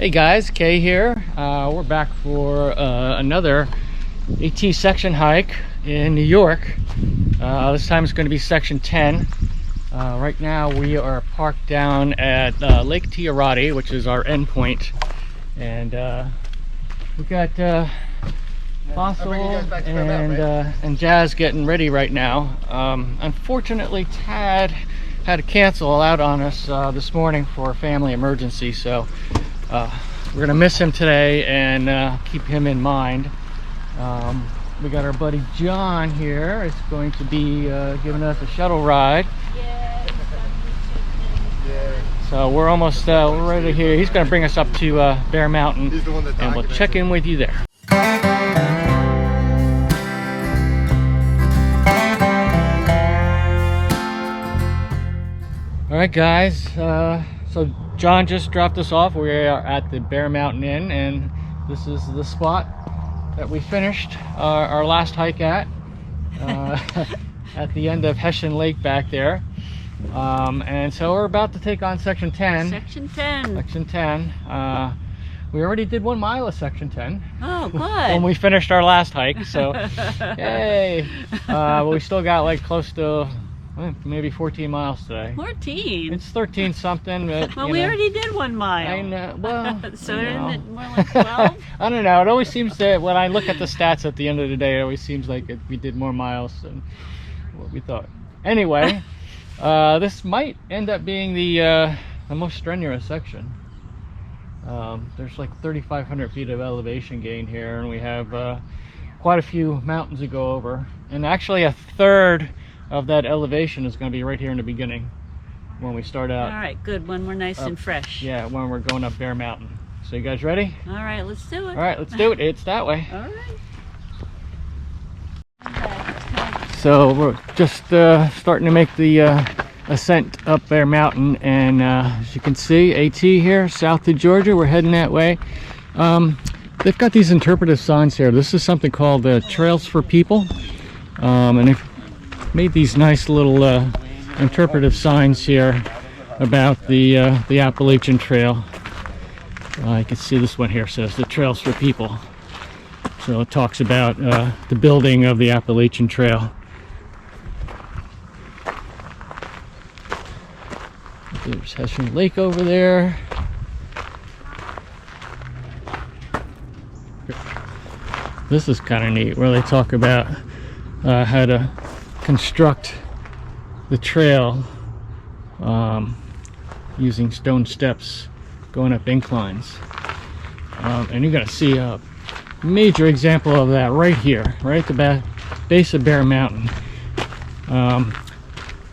Hey guys, Kay here. We're back for another AT section hike in New York. This time it's going to be section 10. Right now we are parked down at Lake Tiorati, which is our end point. And we got Fossil and Jazz getting ready right now. Unfortunately, Tad had to cancel out on us this morning for a family emergency, so we're gonna miss him today and keep him in mind. We got our buddy John here. It's going to be giving us a shuttle ride. So we're almost we're ready here. He's going to bring us up to Bear Mountain, and we'll check in with you there. All right, guys. So John just dropped us off. We are at the Bear Mountain Inn, and this is the spot that we finished our last hike at the end of Hessian Lake back there. And so we're about to take on section 10. Section 10. Section 10. We already did 1 mile of section 10. Oh, good. When we finished our last hike, so yay. But we still got like close to maybe 14 miles today. 14? It's 13 something. But, well, we already did 1 mile. I know. Well, so isn't it more like 12? I don't know. It always seems that when I look at the stats at the end of the day, it always seems like we did more miles than what we thought. Anyway, this might end up being the most strenuous section. There's like 3,500 feet of elevation gain here, and we have quite a few mountains to go over. And actually, a third of that elevation is going to be right here in the beginning when we start out. All right, good. When we're nice and fresh. Yeah, when we're going up Bear Mountain. So you guys ready? All right, let's do it. All right, let's do it. It's that way. All right. So we're just starting to make the ascent up Bear Mountain, and as you can see, AT here, south of Georgia. We're heading that way. They've got these interpretive signs here. This is something called Trails for People, and they've made these nice little interpretive signs here about the Appalachian Trail. You can see this one here says the Trails for People. So it talks about the building of the Appalachian Trail. There's Hessian Lake over there. This is kind of neat, where they talk about how to construct the trail using stone steps going up inclines. And you're going to see a major example of that right here, right at the base of Bear Mountain.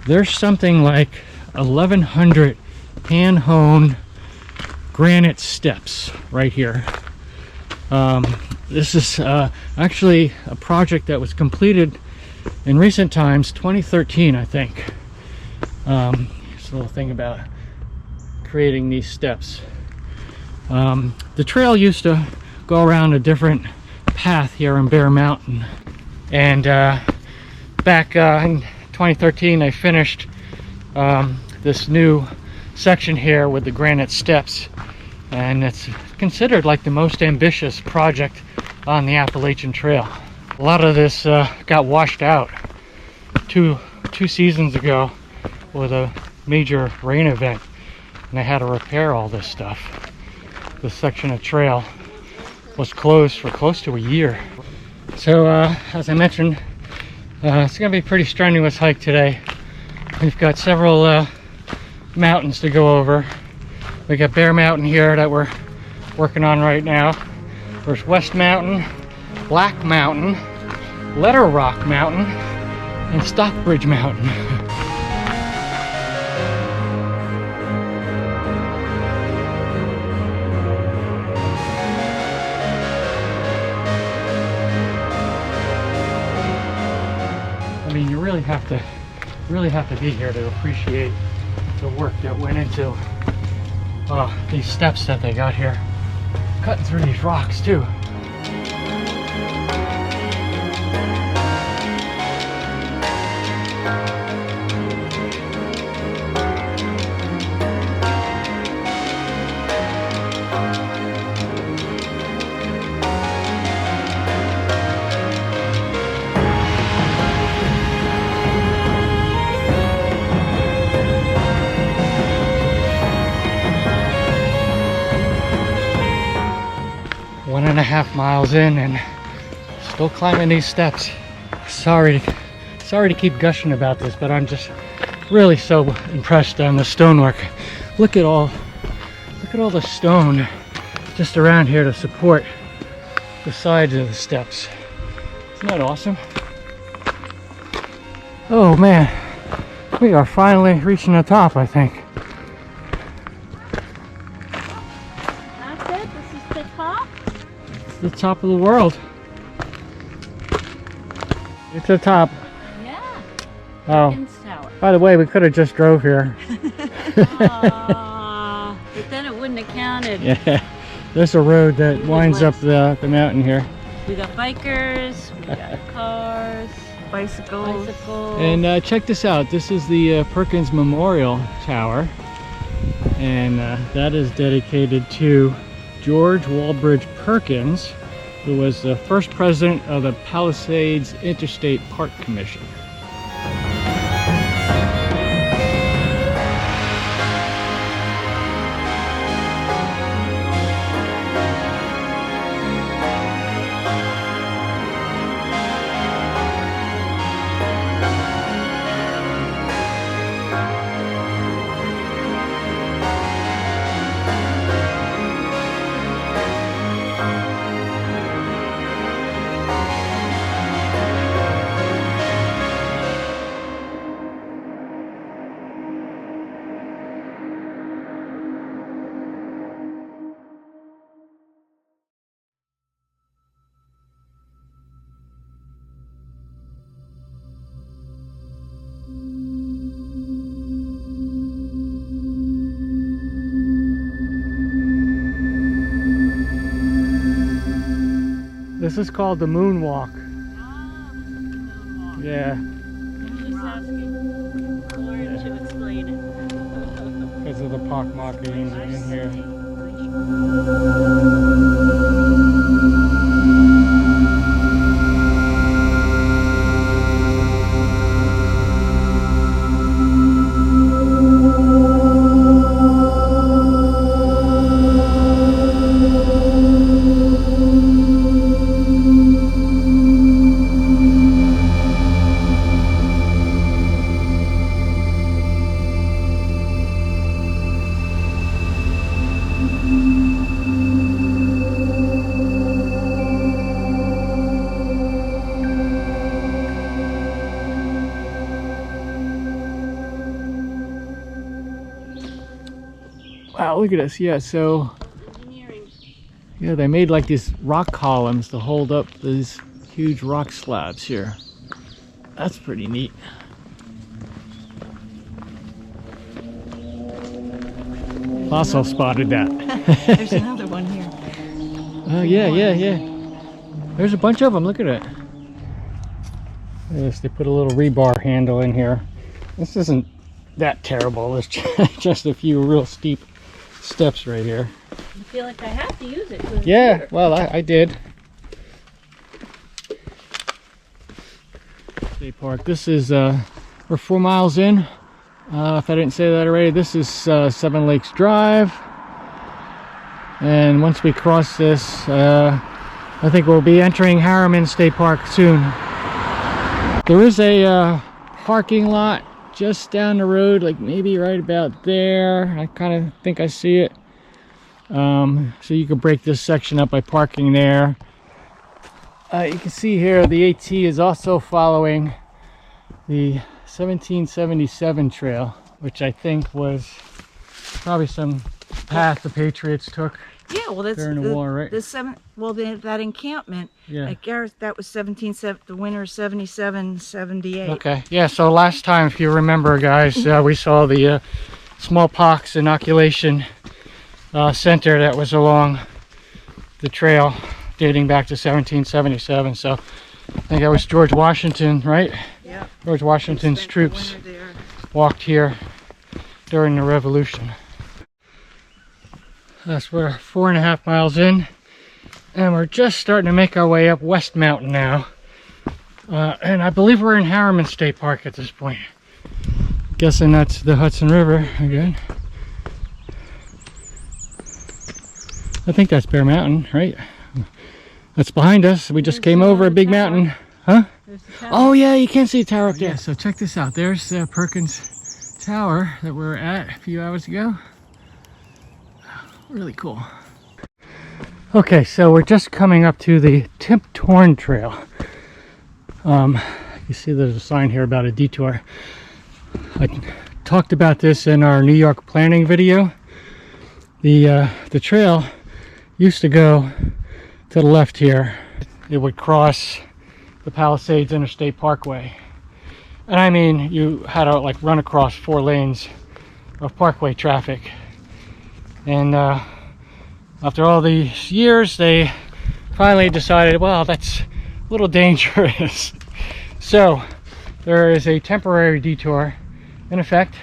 There's something like 1,100 hand-honed granite steps right here. This is actually a project that was completed in recent times, 2013, I think. Here's a little thing about creating these steps. The trail used to go around a different path here in Bear Mountain, and back in 2013 they finished this new section here with the granite steps, and it's considered like the most ambitious project on the Appalachian Trail. A lot of this got washed out two seasons ago with a major rain event, and they had to repair all this stuff. This section of trail was closed for close to a year. So as I mentioned, it's gonna be a pretty strenuous hike today. We've got several mountains to go over. We got Bear Mountain here that we're working on right now. There's West Mountain, Black Mountain, Letterrock Mountain, and Stockbridge Mountain. I mean, you really have to be here to appreciate the work that went into these steps that they got here. Cutting through these rocks too. 1.5 miles in and still climbing these steps. Sorry to keep gushing about this, but I'm just really so impressed on the stonework. Look at all the stone just around here to support the sides of the steps. Isn't that awesome? Oh man, we are finally reaching the top, I think. That's it? This is the top? It's the top of the world. It's the top. Yeah. Oh, Perkins Tower. by the way, we could have just drove here. But then it wouldn't have counted. Yeah, there's a road that winds up the mountain here. We got bikers, we got cars, bicycles. And check this out. This is the Perkins Memorial Tower. And that is dedicated to George Walbridge Perkins, who was the first president of the Palisades Interstate Park Commission. This is called the moonwalk. Ah, this is the moonwalk. Yeah, I'm just asking Lauren to explain it. because of the pockmarked in here. Wow, look at this. Yeah, so Engineering. yeah, they made like these rock columns to hold up these huge rock slabs here. That's pretty neat. Also spotted that. There's another one here. Oh yeah. There's a bunch of them. Look at it. Yes, they put a little rebar handle in here. This isn't that terrible. There's just a few real steep steps right here. I feel like I have to use it. 'Cause it's Yeah, here. well, I did. State Park. This is we're 4 miles in. If I didn't say that already, this is Seven Lakes Drive. And once we cross this, I think we'll be entering Harriman State Park soon. There is a parking lot just down the road, like maybe right about there. I kind of think I see it. So you can break this section up by parking there. You can see here the AT is also following the 1777 trail, which I think was probably some path the Patriots took Yeah, well, that's during the war, right? that encampment. Yeah. At Gareth, that was the winter of 77, 78. Okay, yeah, so last time, if you remember, guys, we saw the smallpox inoculation center that was along the trail dating back to 1777. So I think that was George Washington, right? Yeah. George Washington's Spent the troops winter there. walked here during the Revolution. That's we're 4.5 miles in, and we're just starting to make our way up West Mountain now. And I believe we're in Harriman State Park at this point. Guessing that's the Hudson River again. I think that's Bear Mountain, right? That's behind us. We just came over a big mountain. Huh? Oh yeah, you can't see the tower up there. Yeah, so check this out. There's Perkins Tower that we were at a few hours ago. Really cool. Okay, so we're just coming up to the Detour Trail. You see there's a sign here about a detour. I talked about this in our New York planning video. The trail used to go to the left here. It would cross the Palisades Interstate Parkway. And I mean, you had to like run across 4 lanes of parkway traffic. And after all these years, they finally decided, well, that's a little dangerous. So there is a temporary detour in effect.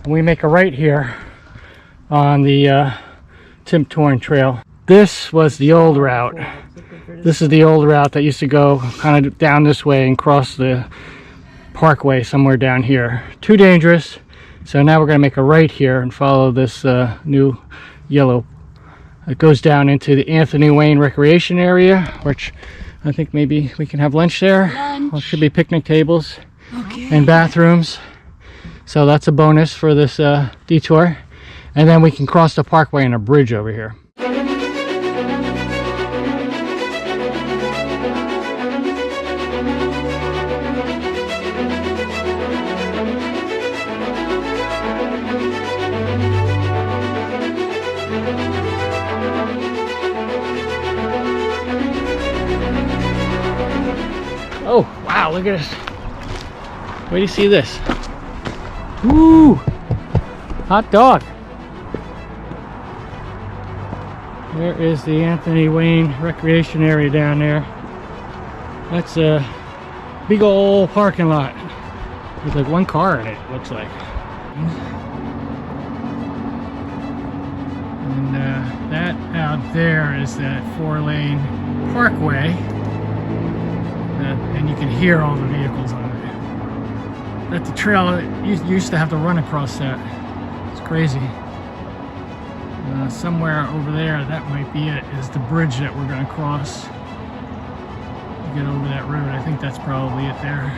And we make a right here on the Detour Trail. This was the old route. This is the old route that used to go kind of down this way and cross the parkway somewhere down here. Too dangerous. So now we're going to make a right here and follow this new yellow. It goes down into the Anthony Wayne Recreation Area, which I think maybe we can have lunch there. Lunch. Well, should be picnic tables and bathrooms. So that's a bonus for this detour. And then we can cross the parkway and a bridge over here. Oh, wow, look at this. Where do you see this? Woo! Hot dog. There is the Anthony Wayne Recreation Area down there. That's a big old parking lot. There's like 1 car in it, looks like. And that out there is that 4-lane parkway. And you can hear all the vehicles on it. But the trail, you used to have to run across that. It's crazy. Somewhere over there, that might be it, is the bridge that we're going to cross to get over that road. I think that's probably it there.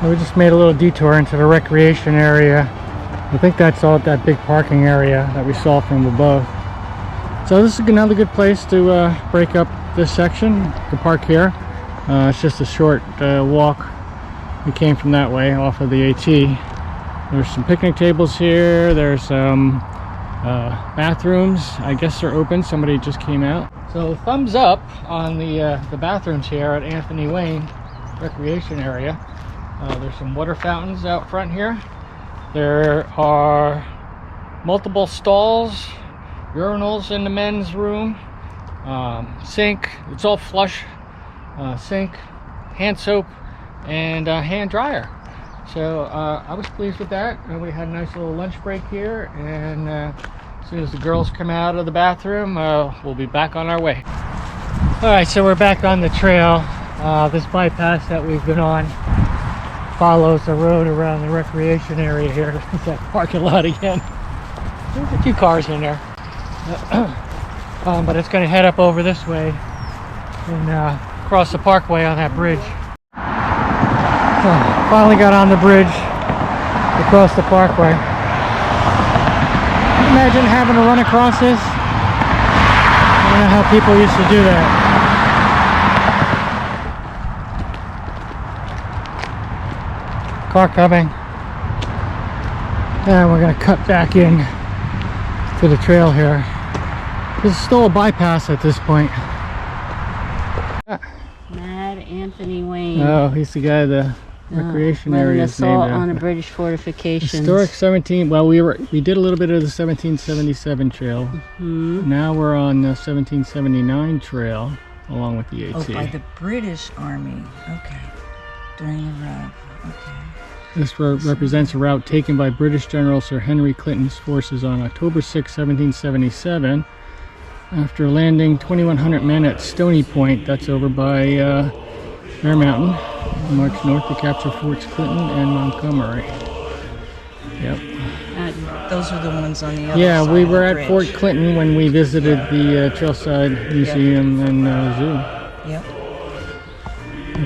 We just made a little detour into the recreation area. I think that's all that big parking area that we saw from above. So this is another good place to break up this section. You can park here. It's just a short walk. We came from that way off of the AT. There's some picnic tables here. There's some bathrooms. I guess they're open. Somebody just came out. So thumbs up on the bathrooms here at Anthony Wayne Recreation Area. There's some water fountains out front here. There are multiple stalls, urinals in the men's room, sink. It's all flush. Sink, hand soap, and hand dryer. So I was pleased with that. We had a nice little lunch break here, and as soon as the girls come out of the bathroom, we'll be back on our way. Alright, so we're back on the trail. This bypass that we've been on follows the road around the recreation area here. There's that parking lot again. There's a few cars in there. But it's going to head up over this way and cross the parkway on that bridge. Finally got on the bridge across the parkway. Imagine having to run across this. I don't know how people used to do that. Car coming. And we're gonna cut back in to the trail here. This is still a bypass at this point. Mad Anthony Wayne. Oh, he's the guy the recreation area is named assault on after. a British fortifications. Historic 17. Well, we did a little bit of the 1777 trail. Now we're on the 1779 trail, along with the AT. Oh, by the British Army. Okay. During the route. Okay. This represents a route taken by British General Sir Henry Clinton's forces on October 6, 1777. After landing 2,100 men at Stony Point, that's over by Bear Mountain, marched north to capture Forts Clinton and Montgomery. Yep. Those are the ones on the other side. Yeah, we were of the at Fort bridge. Clinton when we visited the Trailside Museum and Zoo. Yep.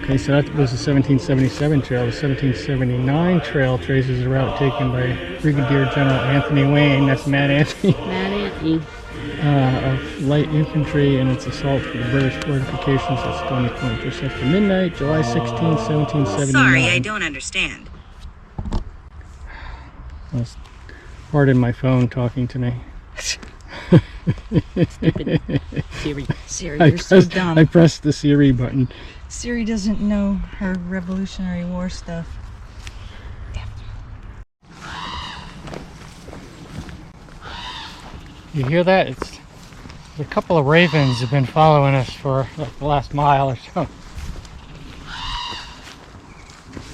Okay, so that was the 1777 trail. The 1779 trail traces a route taken by Brigadier General Anthony Wayne, that's Mad Anthony, Mad Anthony. of light infantry and its assault for the British fortifications at Stony Point just after midnight, July 16, 1779. Sorry, I don't understand. Pardon my phone talking to me. Stupid Siri. Siri, you're so dumb. I pressed the Siri button. Siri doesn't know her Revolutionary War stuff. You hear that? It's a couple of ravens have been following us for like the last mile or so.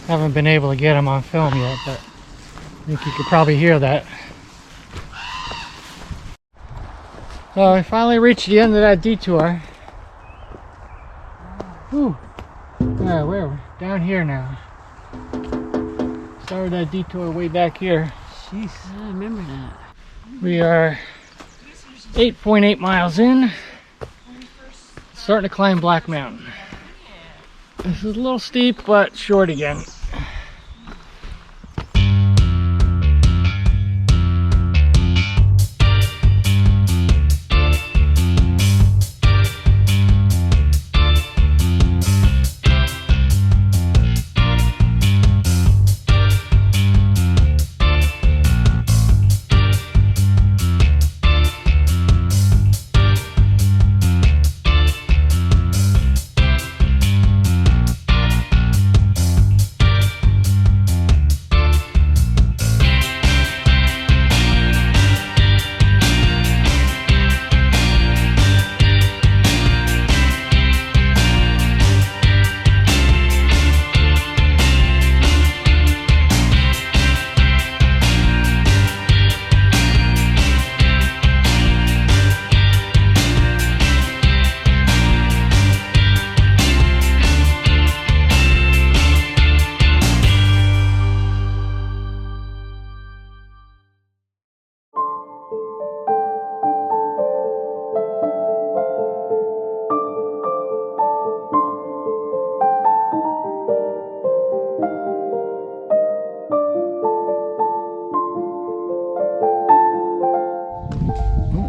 Haven't been able to get them on film yet, but I think you could probably hear that. So I finally reached the end of that detour. Whew. Alright, where are we? Down here now. Started that detour way back here. Jeez, I remember that. We are 8.8 miles in. Starting to climb Black Mountain. This is a little steep, but short again.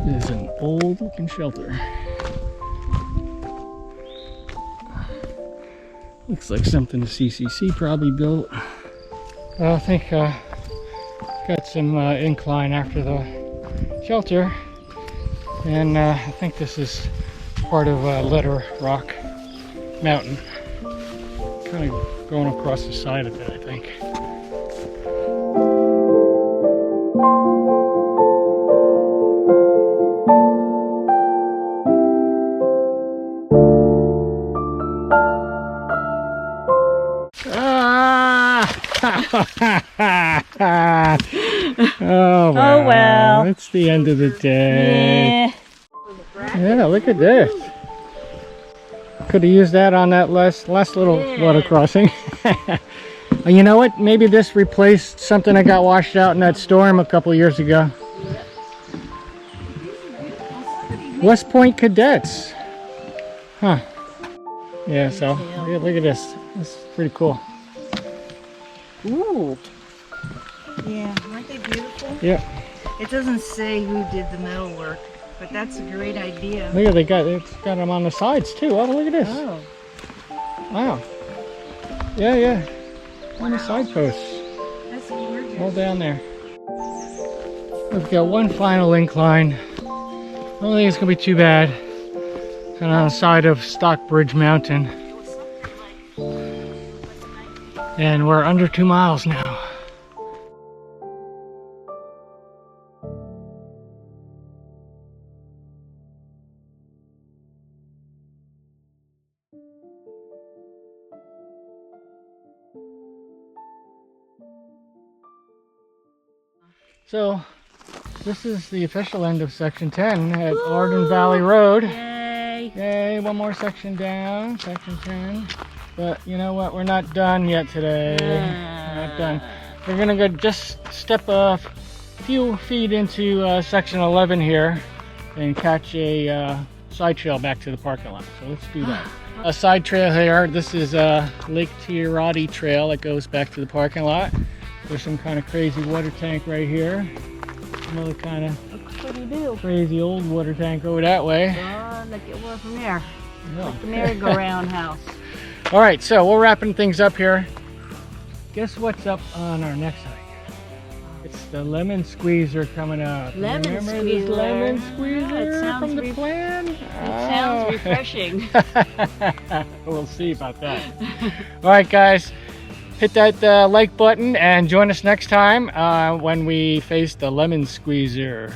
It is an old looking shelter. Looks like something the CCC probably built. I think got some incline after the shelter, and I think this is part of Letterrock Mountain. Kind of going across the side of it, I think. Oh well. It's the end of the day. Yeah, look at this. Could have used that on that last little water crossing. You know what? Maybe this replaced something that got washed out in that storm a couple years ago. West Point Cadets. Huh. Yeah, so yeah, look at this. This is pretty cool. Ooh. Yeah, aren't they beautiful? Yeah. It doesn't say who did the metal work, but that's a great idea. Look at it's got them on the sides too. Oh, look at this. Oh. Wow. Yeah, yeah. On the side posts. That's gorgeous. All down there. We've got one final incline. I don't think it's gonna be too bad. Kind of on the side of Stockbridge Mountain. And we're under 2 miles now. So, this is the official end of section 10 at Arden Valley Road. Yay! Yay, one more section down, section 10. But you know what, we're not done yet today. We're not done. We're gonna go just step a few feet into section 11 here and catch a side trail back to the parking lot. So let's do that. A side trail here, this is Lake Tiorati trail that goes back to the parking lot. There's some kind of crazy water tank right here. Another kind of crazy old water tank over that way. Like it was from there. Yeah. Like the merry-go-round house. All right, so we're wrapping things up here. Guess what's up on our next hike? It's the lemon squeezer coming up. Lemon Remember squeezer. this lemon Yeah, squeezer it sounds from the plan? It sounds refreshing. We'll see about that. All right, guys. Hit that like button and join us next time when we face the lemon squeezer.